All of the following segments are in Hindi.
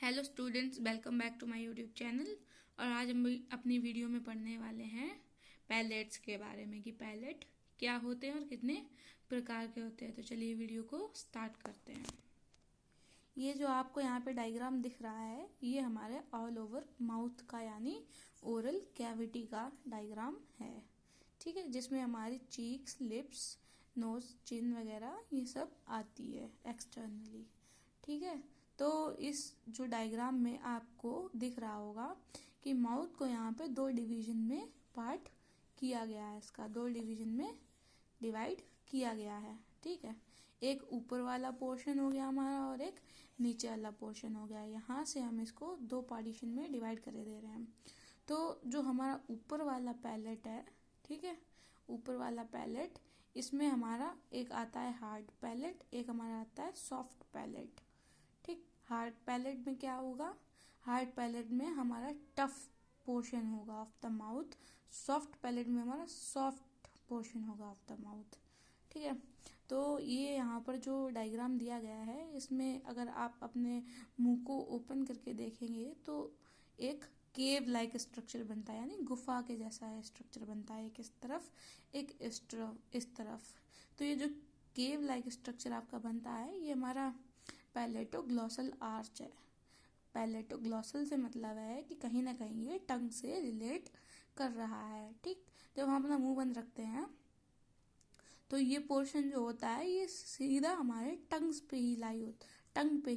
Hello students, welcome back to my YouTube channel. और आज हम अपनी वीडियो में पढ़ने वाले हैं पैलेट्स के बारे में कि पैलेट क्या होते हैं और कितने प्रकार के होते हैं। तो चलिए वीडियो को स्टार्ट करते हैं। ये जो आपको यहाँ पे डायग्राम दिख रहा है, ये हमारे ऑल ओवर माउथ का यानी ओरल कैविटी का डायग्राम है। ठीक है, जिसमें हमारी चीक्स, लिप्स, नोज, चिन वगैरह ये सब आती है एक्सटर्नली। ठीक है, तो इस जो डायग्राम में आपको दिख रहा होगा कि माउथ को यहाँ पे दो डिवीजन में पार्ट किया गया है, इसका दो डिवीजन में डिवाइड किया गया है। ठीक है, एक ऊपर वाला पोर्शन हो गया हमारा और एक नीचे वाला पोर्शन हो गया। यहाँ से हम इसको दो पार्टीशन में डिवाइड कर दे रहे हैं। तो जो हमारा ऊपर वाला पैलेट है, ठीक है, ऊपर वाला पैलेट, इसमें हमारा एक आता है हार्ड पैलेट, एक हमारा आता है सॉफ्ट पैलेट। ठीक, हार्ड पैलेट में क्या होगा? हार्ड पैलेट में हमारा टफ पोर्शन होगा of the mouth, soft palate में हमारा सॉफ्ट पोर्शन होगा ऑफ द माउथ। ठीक है, तो ये यहाँ पर जो डायग्राम दिया गया है, इसमें अगर आप अपने मुंह को ओपन करके देखेंगे तो एक केव लाइक स्ट्रक्चर बनता है, यानी गुफा के जैसा है स्ट्रक्चर बनता है, एक इस तरफ एक इस तरफ। तो ये जो केव लाइक स्ट्रक्चर आपका बनता है, ये हमारा पैलेटोग्लॉसल आर्च है। पैलेटोग्लॉसल से मतलब है कि कहीं ना कहीं ये टंग से रिलेट कर रहा है। ठीक, जब हम अपना मुंह बंद रखते हैं तो ये पोर्शन जो होता है ये सीधा हमारे टंग पे ही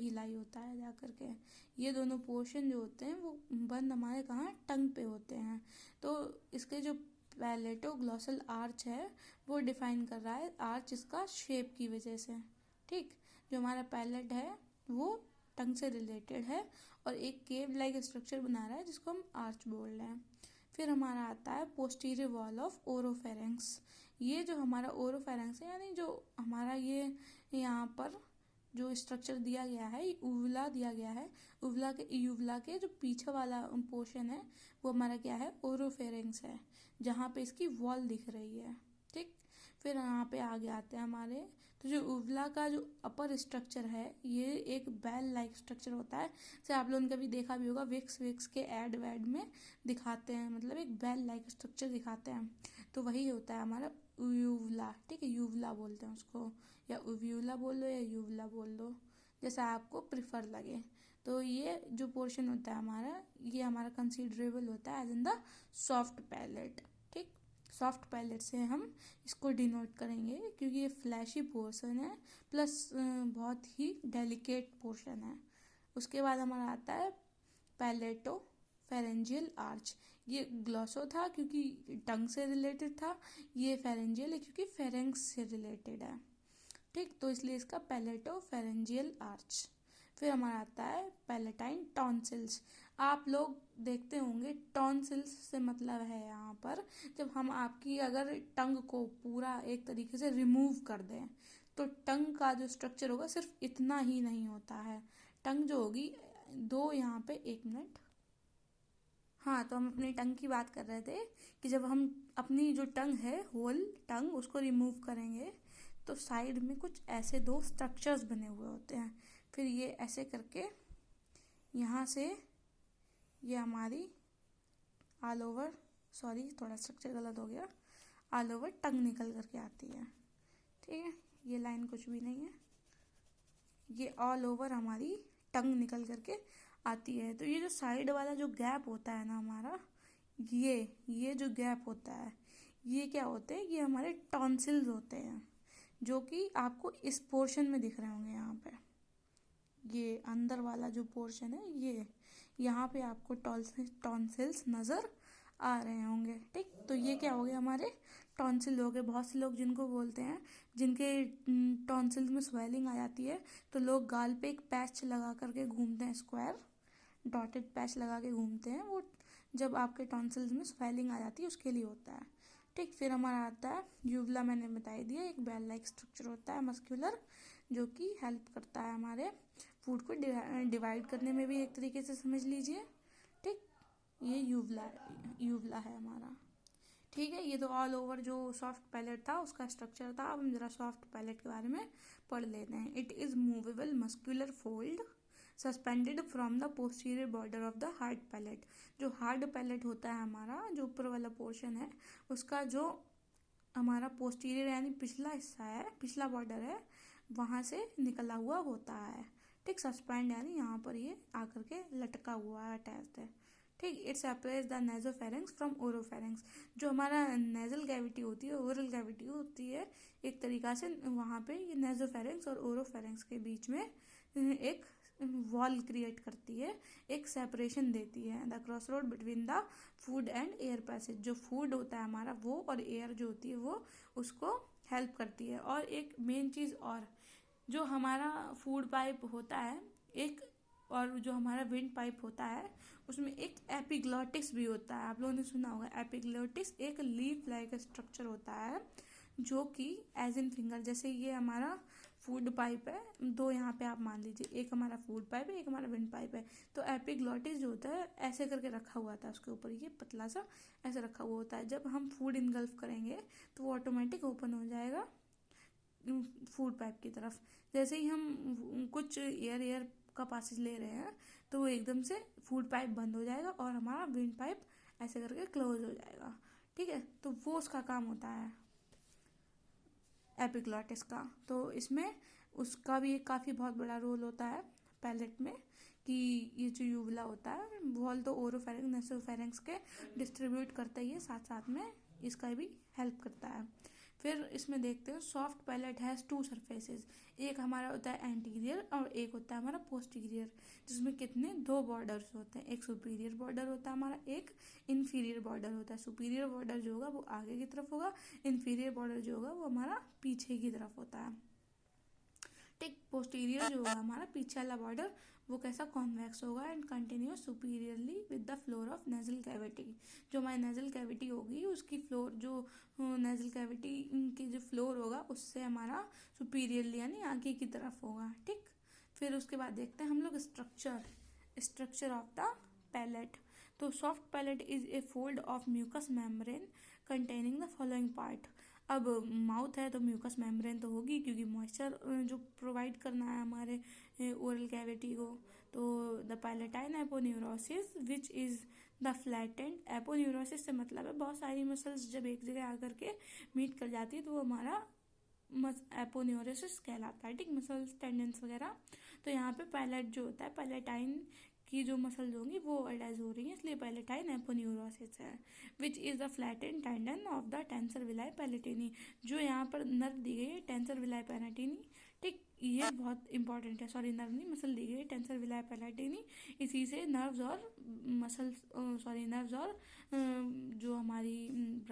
लाई होता है जा करके। ये दोनों पोर्शन जो होते हैं वो बंद हमारे कहाँ, टंग पे होते हैं। तो इसके जो पैलेटोग्लॉसल आर्च है वो डिफाइन कर रहा है आर्च इसका शेप की वजह से। ठीक, जो हमारा पैलेट है वो टंग से रिलेटेड है और एक केव लाइक स्ट्रक्चर बना रहा है जिसको हम आर्च बोल रहे हैं। फिर हमारा आता है पोस्टीरियर वॉल ऑफ ओरोफेरेंक्स। ये जो हमारा ओरोफेरेंक्स है, यानी जो हमारा ये यहाँ पर जो स्ट्रक्चर दिया गया है, यूवुला दिया गया है, यूवुला के जो पीछे वाला पोर्शन है वो हमारा क्या है, ओरोफेरेंक्स है, जहाँ पे इसकी वॉल दिख रही है। ठीक, फिर यहाँ पे आगे आते हैं हमारे, तो जो यूवुला का जो अपर स्ट्रक्चर है ये एक बेल लाइक स्ट्रक्चर होता है। जैसे आप लोगों ने कभी देखा भी होगा, विक्स के एड वेड में दिखाते हैं, मतलब एक बेल लाइक स्ट्रक्चर दिखाते हैं, तो वही होता है हमारा यूवुला। ठीक है, यूवुला बोलते हैं उसको, या उव्यूला बोल दो या यूवुला बोल दो, जैसा आपको प्रिफर लगे। तो ये जो पोर्शन होता है हमारा, ये हमारा कंसीडरेबल होता है as in the soft palate. ठीक, सॉफ्ट पैलेट से हम इसको डिनोट करेंगे क्योंकि ये फ्लैशी पोर्शन है प्लस बहुत ही डेलिकेट पोर्शन है। उसके बाद हमारा आता है पैलेटो फेरेंजियल आर्च। ये ग्लॉसो था क्योंकि टंग से रिलेटेड था, ये फेरेंजियल है क्योंकि फेरेंक्स से रिलेटेड है। ठीक, तो इसलिए इसका पैलेटो फेरेंजियल आर्च। फिर हमारा आता है पैलेटाइन टॉन्सिल्स। आप लोग देखते होंगे टॉन्सिल्स से मतलब है यहाँ पर जब हम आपकी अगर टंग को पूरा एक तरीके से रिमूव कर दें तो टंग का जो स्ट्रक्चर होगा सिर्फ इतना ही नहीं होता है। टंग जो होगी दो, यहाँ पे एक मिनट, हाँ, तो हम अपनी टंग की बात कर रहे थे कि जब हम अपनी जो टंग है, होल टंग, उसको रिमूव करेंगे तो साइड में कुछ ऐसे दो स्ट्रक्चर्स बने हुए होते हैं। फिर ये ऐसे करके यहाँ से ये हमारी ऑल ओवर, सॉरी थोड़ा स्ट्रक्चर गलत हो गया, ऑल ओवर टंग निकल करके आती है। ठीक है, ये लाइन कुछ भी नहीं है, ये ऑल ओवर हमारी टंग निकल करके आती है। तो ये जो साइड वाला जो गैप होता है ना हमारा, ये जो गैप होता है ये क्या होते हैं, ये हमारे टॉन्सिल्स होते हैं, जो कि आपको इस पोर्शन में दिख रहे होंगे। यहाँ पे ये अंदर वाला जो पोर्शन है, ये यहाँ पे आपको टॉन्सिल्स नज़र आ रहे होंगे। ठीक, तो ये क्या हो गया, हमारे टॉन्सिल हो गए। बहुत से लोग जिनको बोलते हैं, जिनके टॉन्सिल्स में स्वेलिंग आ जाती है, तो लोग गाल पे एक पैच लगा करके घूमते हैं, स्क्वायर डॉटेड पैच लगा के घूमते हैं, वो जब आपके टॉन्सिल्स में स्वेलिंग आ जाती है उसके लिए होता है। ठीक, फिर हमारा आता है यूवुला, मैंने बता दिया, एक बेल लाइक स्ट्रक्चर होता है मस्कुलर, जो कि हेल्प करता है हमारे फूड को डिवाइड करने में भी, एक तरीके से समझ लीजिए। ठीक, ये यूवुला है हमारा। ठीक है, ये तो ऑल ओवर जो सॉफ्ट पैलेट था उसका स्ट्रक्चर था। अब हम जरा सॉफ्ट पैलेट के बारे में पढ़ लेते हैं। It is movable muscular fold suspended from the posterior border of the hard palate. जो हार्ड पैलेट होता है हमारा, जो ऊपर वाला पोर्शन है, उसका जो हमारा पोस्टीरियर यानी पिछला हिस्सा है, पिछला बॉर्डर है, वहाँ से निकला हुआ होता है। ठीक, सस्पेंड यानी यहाँ पर ये आकर के लटका हुआ है, अटैच्ड है। ठीक, it separates the nasopharynx from oropharynx. जो हमारा नेजल कैविटी होती है, ओरल कैविटी होती है, एक तरीका से वहाँ पे ये नेजोफेरेंक्स और ओरोफेरेंक्स के बीच में एक वॉल क्रिएट करती है, एक सेपरेशन देती है। The cross road between the food and air passage. जो फूड होता है हमारा वो, और एयर जो होती है वो उसको हेल्प करती है। और एक मेन चीज़ और, जो हमारा फूड पाइप होता है एक, और जो हमारा विंड पाइप होता है, उसमें एक एपिग्लॉटिस भी होता है। आप लोगों ने सुना होगा, एपिग्लॉटिस एक लीफ लाइक स्ट्रक्चर होता है, जो कि एज इन फिंगर, जैसे ये हमारा फूड पाइप है, दो यहाँ पे आप मान लीजिए, एक हमारा फूड पाइप है, एक हमारा विंड पाइप है। तो एपिग्लॉटिस जो होता है ऐसे करके रखा हुआ था, उसके ऊपर ये पतला सा ऐसे रखा हुआ होता है। जब हम फूड इनगल्फ करेंगे तो वो ऑटोमेटिक ओपन हो जाएगा फूड पाइप की तरफ। जैसे ही हम कुछ एयर का पासेज ले रहे हैं तो वो एकदम से फूड पाइप बंद हो जाएगा और हमारा विंड पाइप ऐसे करके क्लोज हो जाएगा। ठीक है, तो वो उसका काम होता है एपिग्लॉटिस का। तो इसमें उसका भी एक काफ़ी बहुत बड़ा रोल होता है पैलेट में, कि ये जो यूवला होता है वॉल तो ओरोफेरेंक्स नेसोफेरेंक्स के डिस्ट्रीब्यूट करता ही है, साथ साथ में इसका भी हेल्प करता है। फिर इसमें देखते हैं, soft palate has to surfaces. एक हमारा होता है एंटीरियर और एक होता है हमारा पोस्टीरियर, जिसमें कितने दो बॉर्डर्स होते हैं। एक सुपीरियर बॉर्डर होता है हमारा, एक इन्फीरियर बॉर्डर होता है। सुपीरियर बॉर्डर जो होगा वो आगे की तरफ होगा, इन्फीरियर बॉर्डर जो होगा वो हमारा पीछे की तरफ होता है। ठीक, पोस्टीरियर जो होगा हमारा पीछे वाला बॉर्डर, वो कैसा कॉन्वेक्स होगा and continuous superiorly with the floor of nasal cavity. जो हमारी नेजल कैविटी होगी उसकी फ्लोर, जो नेजल कैविटी की जो फ्लोर होगा उससे हमारा सुपीरियरली यानी आगे की तरफ होगा। ठीक, फिर उसके बाद देखते हैं हम लोग स्ट्रक्चर ऑफ द पैलेट। तो soft palate is a fold of mucous membrane containing the following part. अब माउथ है तो म्यूकस मेम्ब्रेन तो होगी, क्योंकि मॉइस्चर जो प्रोवाइड करना है हमारे ओरल कैविटी को। तो the palatine aponeurosis which is the flattened. Aponeurosis से मतलब है बहुत सारी मसल्स जब एक जगह आकर के मीट कर जाती है तो वो हमारा एपोन्यूरोसिस कहलाता है। ठीक, मसल्स टेंडेंस वगैरह। तो यहाँ पे पैलेट जो होता है, पैलेटाइन की जो मसल्स होंगी वो अटैच हो रही है, इसलिए पैलेटाइन एपोन्यूरोसिस है। Which is the flattened tendon of the tensor veli palatini. जो यहाँ पर नर्व दी गई है टेंसर विलाई पैलेटिनी। ठीक, ये बहुत इंपॉर्टेंट है। सॉरी, नर्व नहीं, मसल दी गई है टेंसर विलाई पैलेटिनी। इसी से नर्व्स और मसल्स, नर्व्स और जो हमारी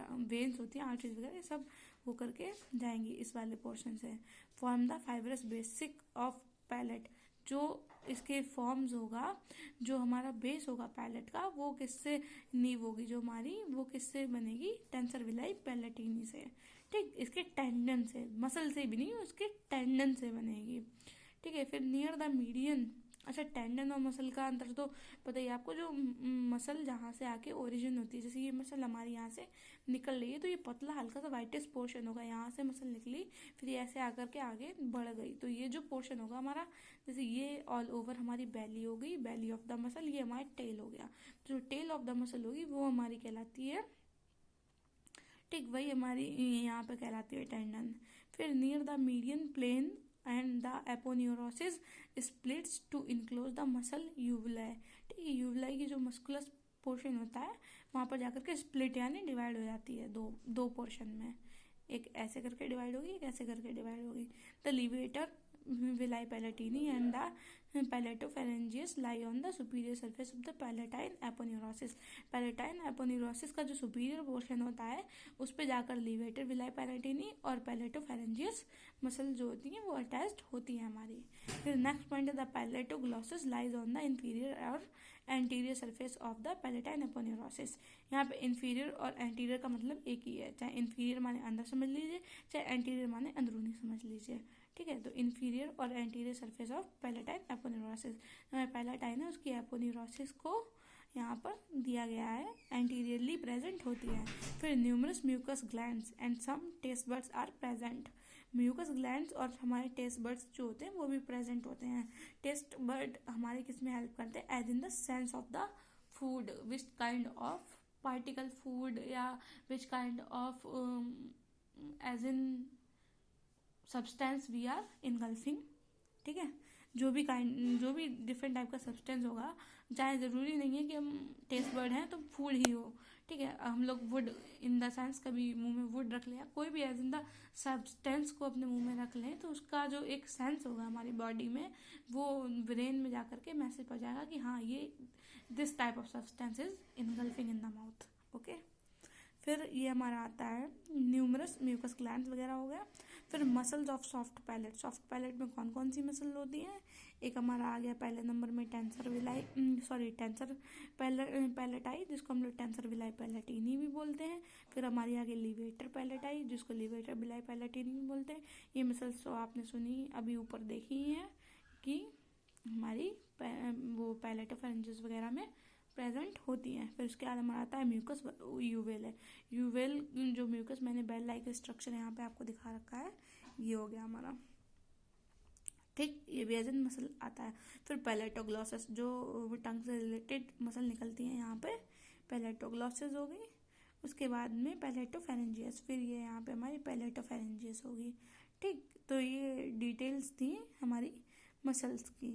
वेन्स होती हैं, आर्टरीज वगैरह, ये सब होकर के जाएंगी इस वाले पोर्शन से। Form the fibrous basic of palate. जो इसके फॉर्म्स होगा, जो हमारा बेस होगा पैलेट का, वो किससे नींव होगी जो हमारी, वो किससे बनेगी, टेंसर विलाई पैलेटिनी से। ठीक, इसके टेंडन से, मसल से भी नहीं, उसके टेंडन से बनेगी। ठीक है, फिर नियर द मीडियन। अच्छा, टेंडन और मसल का अंतर तो पता ही आपको। जो मसल जहाँ से आके ओरिजिन होती है, जैसे ये मसल हमारी यहाँ से निकल रही है तो ये पतला हल्का सा वाइटिश पोर्शन होगा, यहाँ से मसल निकली फिर ऐसे आकर के आगे बढ़ गई, तो ये जो पोर्शन होगा हमारा, जैसे ये ऑल ओवर हमारी बैली हो गई, बैली ऑफ द मसल, ये हमारी टेल हो गया। जो टेल ऑफ द मसल होगी वो हमारी कहलाती है, ठीक, वही हमारी यहाँ पे कहलाती है टेंडन। फिर near the median plane and the aponeurosis splits to enclose the muscle uvulae. ठीक है, यूवलाई की जो मस्कुलस पोर्शन होता है वहाँ पर जाकर के स्प्लिट यानी डिवाइड हो जाती है दो पोर्शन में। एक ऐसे करके डिवाइड होगी, एक ऐसे करके डिवाइड होगी। The levator veli palatini and the palatopharyngeus lie on the superior surface of the palatine aponeurosis. Palatine aponeurosis का जो सुपीरियर पोर्शन होता है उस पे जाकर लिवेटर विलाई पैलेटिनी और पैलेटोफेरेंजियस मसल जो होती हैं वो अटैच्ड होती हैं हमारी। फिर नेक्स्ट पॉइंट है the palatoglossus lies on the inferior और anterior surface of the palatine aponeurosis. यहाँ पे इंफीरियर और एंटीरियर का मतलब एक ही है, चाहे इंफीरियर माने अंदर समझ लीजिए, चाहे एंटीरियर माने अंदरूनी समझ लीजिए। ठीक है, तो इंफीरियर और anterior surface of palatine aponeurosis. Palatine है उसकी एपोन्यूरोसिस को यहाँ पर दिया गया है, एंटीरियरली प्रेजेंट होती है। फिर numerous mucous glands and some taste buds are present. Mucous glands और हमारे टेस्ट बर्ड्स जो होते हैं वो भी प्रेजेंट होते हैं। टेस्ट बर्ड हमारे किस में हेल्प करते हैं? As in the sense of the food, which kind of particle food या which kind of as in substance we are engulfing. ठीक है, जो भी डिफरेंट टाइप का सब्सटेंस होगा, चाहे ज़रूरी नहीं है कि हम टेस्ट बर्ड हैं तो फूड ही हो। ठीक है, हम लोग वुड इन द सेंस कभी मुंह में वुड रख लिया, कोई भी एज इन द सब्सटेंस को अपने मुंह में रख लें तो उसका जो एक सेंस होगा हमारी बॉडी में, वो ब्रेन में जा करके मैसेज पहुंचाएगा कि हाँ ये this type of substance is engulfing in the mouth. Okay, फिर ये हमारा आता है न्यूमरस म्यूकस ग्लैंड्स वगैरह हो गया। फिर muscles of soft palate. Soft palate में कौन कौन सी मसल होती हैं? एक हमारा आ गया पहले नंबर में टेंसर पैलेटाई, जिसको हम लोग टेंसर विलाई पैलेटिनी भी बोलते हैं। फिर हमारी आगे लिवेटर पैलेटाई, जिसको लिवेटर विलाई पैलेटिनी भी बोलते हैं। ये मसल्स तो आपने सुनी अभी ऊपर देखी ही है कि हमारी वो पैलेटोफेरेंजिस वगैरह में प्रेजेंट होती हैं। फिर उसके बाद हमारा आता है म्यूकस यूवेल है। यूवेल जो म्यूकस मैंने बेल लाइक स्ट्रक्चर यहाँ पे आपको दिखा रखा है, ये हो गया हमारा। ठीक, ये भी एज एन मसल आता है। फिर पैलेटोग्लॉसस, जो टंग से रिलेटेड मसल निकलती हैं यहाँ पे, पैलेटोग्लॉसस हो गई। उसके बाद में पैलेटोफेरेंजियस, फिर ये यहाँ पे हमारी पैलेटोफेरेंजियस होगी। ठीक, तो ये डिटेल्स थी हमारी मसल्स की।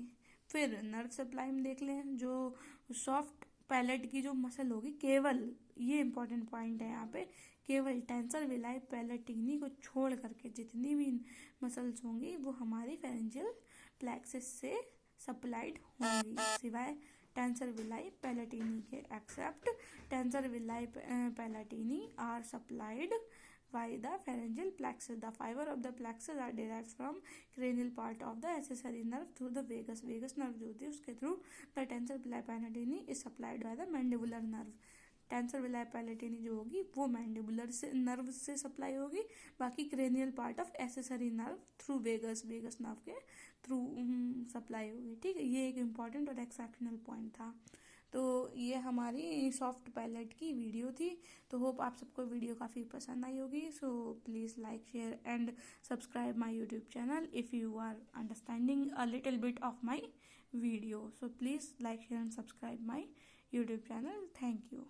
फिर नर्व सप्लाई में देख लें, जो सॉफ्ट पैलेट की जो मसल होगी, केवल ये इंपॉर्टेंट पॉइंट है यहाँ पे, केवल टेंसर विलाई पैलेटिनी को छोड़ करके जितनी भी मसल्स होंगी वो हमारी फेरेंजियल प्लेक्सस से सप्लाइड होंगी, सिवाय टेंसर विलाई पैलेटिनी के। Except tensor veli palatini are supplied by the pharyngeal plexus. The fiber of the plexus are derived from cranial part of the accessory nerve through the vagus. vagus nerve जो होती है उसके through the tensor villi palatini is supplied by the mandibular nerve. Tensor veli palatini जो होगी वो मैंडिबुलर से नर्व से सप्लाई होगी, बाकी cranial part of accessory nerve through vagus nerve के थ्रू सप्लाई होगी। ठीक है, ये एक इम्पॉर्टेंट और एक्सेप्शनल पॉइंट था। तो ये हमारी सॉफ्ट पैलेट की वीडियो थी। तो होप आप सबको वीडियो काफ़ी पसंद आई होगी। So please like share and subscribe my YouTube channel if you are understanding a little bit of my video. So please like share and subscribe my YouTube channel. Thank you.